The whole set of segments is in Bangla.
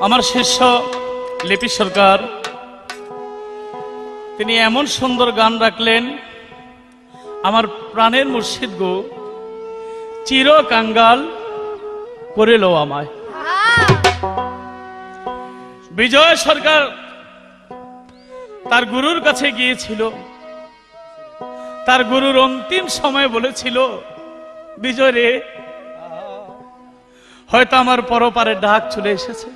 আমার শিষ্য লিপি সরকার তিনি এমন সুন্দর গান রাখলেন, আমার প্রাণের মুর্শিদ গো চির কাঙ্গাল করিল আমায়। বিজয় সরকার তার গুরুর কাছে গিয়েছিল, তার গুরুর অন্তিম সময় বলেছিল, বিজয় রে, হয়তো আমার পরপারে ডাক চলে এসেছে,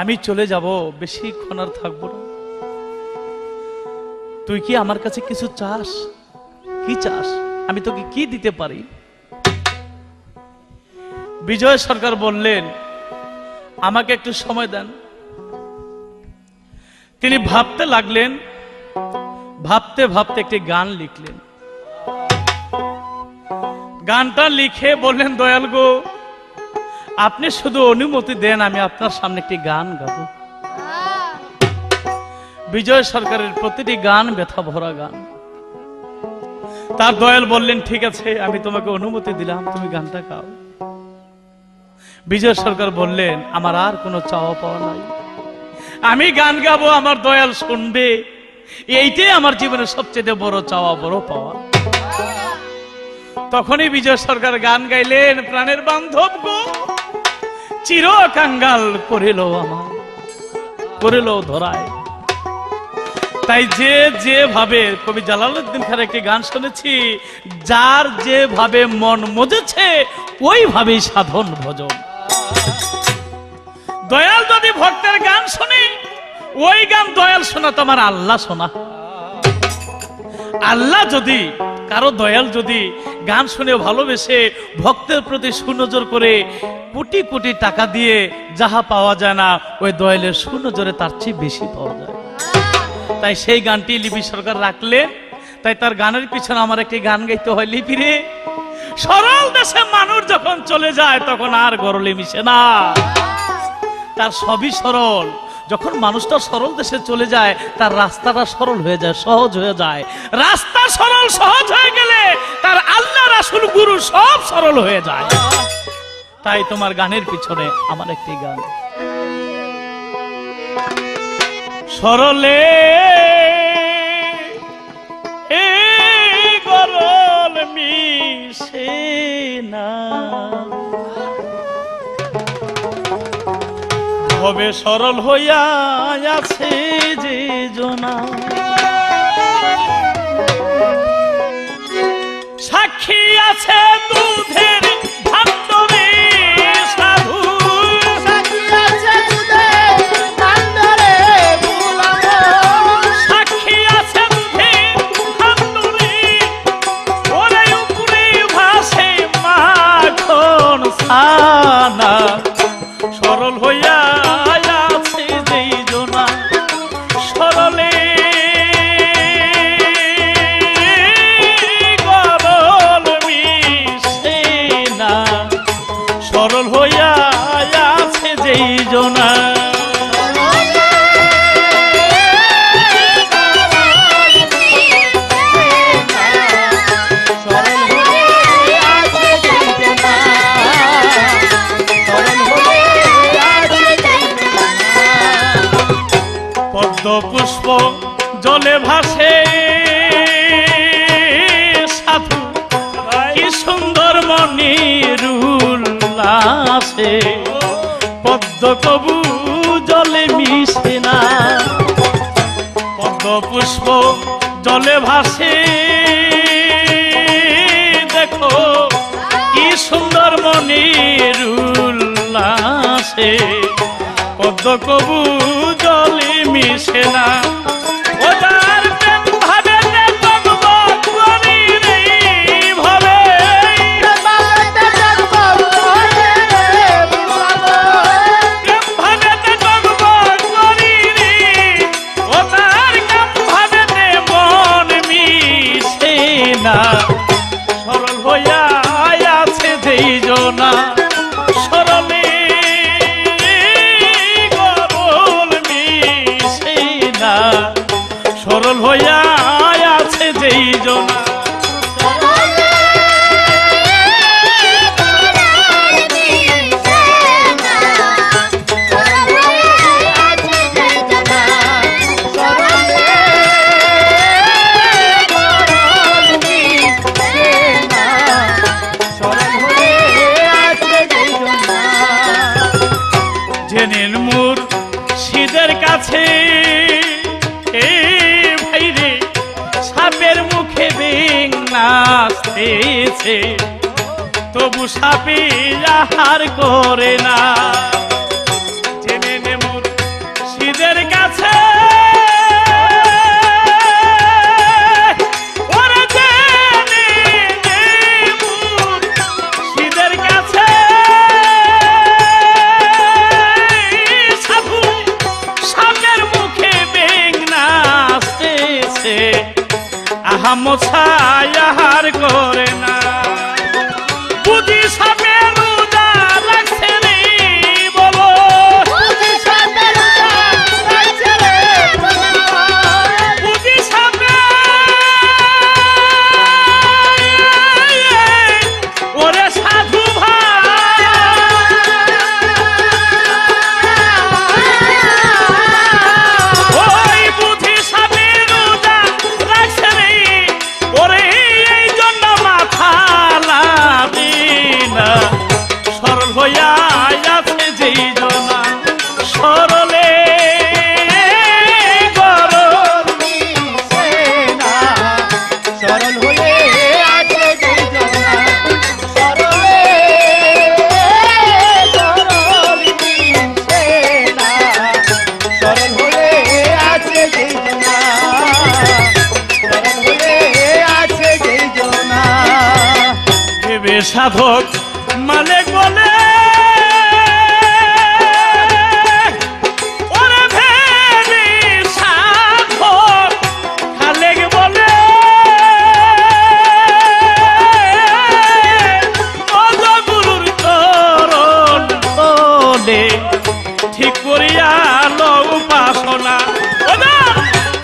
আমি চলে যাব, বেশিক্ষণ আর থাকবো না, তুই কি আমার কাছে কিছু চাস? কি চাস? আমি তোকে কি দিতে পারি? বিজয় সরকার বললেন, আমাকে একটু সময় দেন। তিনি ভাবতে লাগলেন, ভাবতে ভাবতে একটি গান লিখলেন। গানটা লিখে বললেন, দয়াল গো, আপনি শুধু অনুমতি দেন, আমি আপনার সামনে একটি গান গাবো। বিজয় সরকারের প্রতিটি গান ব্যথা ভরা গান। তার দয়াল বললেন, ঠিক আছে, আমি তোমাকে অনুমতি দিলাম, তুমি গানটা গাও। বিজয় সরকার বললেন, আমার আর কোনো চাওয়া পাওয়া নাই, আমি গান গাবো, আমার দয়াল শুনবে, এইটাই আমার জীবনের সবচেয়ে বড় চাওয়া, বড় পাওয়া। তখনই বিজয় সরকার গান গাইলেন, প্রাণের বান্ধব গো চির কাঙ্গাল করিল আমার, করিল ধরায়। তাই যে যেভাবে, কবি জালালউদ্দিন খানের একটি গান শুনেছি, যার যেভাবে মন মজেছে ওইভাবেই সাধন ভজন। দয়াল যদি ভক্তের গান শুনে, ওই গান দয়াল শোনা তো আমার আল্লাহ শোনা। আল্লাহ যদি, কারো দয়াল যদি গান শুনে ভালোবেসে ভক্তের প্রতি সুনজর করে কোটি কোটি টাকা দিয়ে যাহা পাওয়া যায় না, ওই দয়ালের সুনজরে তার চেয়ে বেশি পাওয়া যায়। তাই সেই গানটি লিপি সরকার রাখলেন। তাই তার গানের পিছনে আমার একটি গান গাইতে হয়, লিপি রে, সরল দেশে মানুষ যখন চলে যায় তখন আর গরলে মিশে না, তার সবই সরল। যখন মানুষটা সরল দেশে চলে যায়, তার রাস্তাটা সরল হয়ে যায়, সহজ হয়ে যায়। রাস্তা সরল সহজ হয়ে গেলে তার আল্লাহ, রাসূল, গুরু সব সরল হয়ে যায়। তাই তোমার গানের পিছনে আমার একটি গান, সরলে গরল মিশে না, হবে সরল হইয়া আছে যে জনা, সাক্ষী আছে দুধের ভান্ডরে সাধু, সাক্ষী আছে দুধের ভান্ডরে সাক্ষী আছে দুধের ভান্ডরে, ওরে উপরে ভাসে মাখন ছানা, সরল হইয়া আছে যেই জনা, সরলে গরল মিশে না, সরল হইয়া আছে যেই জনা। পুষ্প জলে ভাসে সাধু, কি সুন্দর মনির উল্লাসে, পদ্ম কবু জলে মিশে না, পদ্ম পুষ্প জলে ভাসে, দেখো কি সুন্দর মনির উল্লাসে, পদ্ম কবু জলে মিশে না, ও যার প্রেম ভাবে জগবগ করি রে ভাবে, প্রেম ভাবে জগবগ করি রে, ও তার কাম ভাবে মন মিশে না, সরল হইয়া আছে যেই জনা, সরলে গরল মিশে না। পেয়েছে, তবু সাপে আহার করে না। জেনে নে মুর্শিদের কাছে, ওরে জেনে নে মুর্শিদের কাছে, সাধু সাপের মুখে বেং নাচতেছে, আহা মোছায় আহার করে না। বুঝি সাপের রোজা রাখছে রে, বলো বুঝি সাপের রোজা রাখছে রে, বুঝি সাপের, ওরে সাধু ভাই, ওই বুঝি সাপের রোজা রাখছে রে, ওরে এই জন্য মাথা লাবি না। সরল হইয়া আছে যেই জনা, সরলে গরল মিশে না। সরল হয়ে আছে যেই জনা, সরলে সরল মিশে না। সরল হয়ে আছে যেই জনা, সরল হয়ে আছে যেই জনা। ভেবে সাধক মালিক বলে, ওরে ভেবে সাধক খালেক বলে, অজ গুরুর চরণ বলে, ঠিক করিয়া লো উপাসনা। ওদের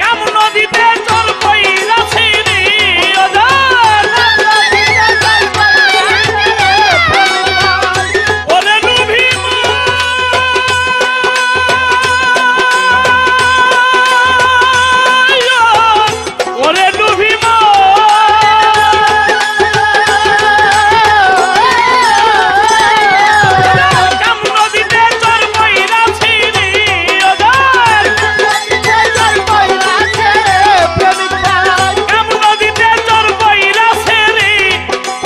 কাম নদীতে জল কইরাছি রে, ওদের ওরে ডুবিব, ওরে ডুবিব, কাম নদীতে জল কইরাছি রে, ওদের কাম নদীতে জল কইরাছে রে,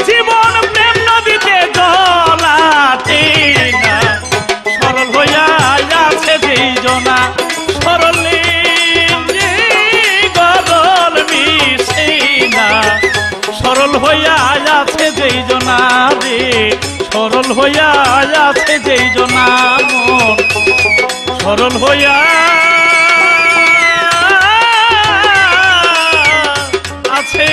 জীবন প্রেম নদীতে জলাতে না। সরল হইয়া আছে যেই জনা, সরলে গরল মিশে না। সরল হইয়া আছে যেই জনা রে, সরল হইয়া আছে যেই জনা, মন সরল হইয়া আছে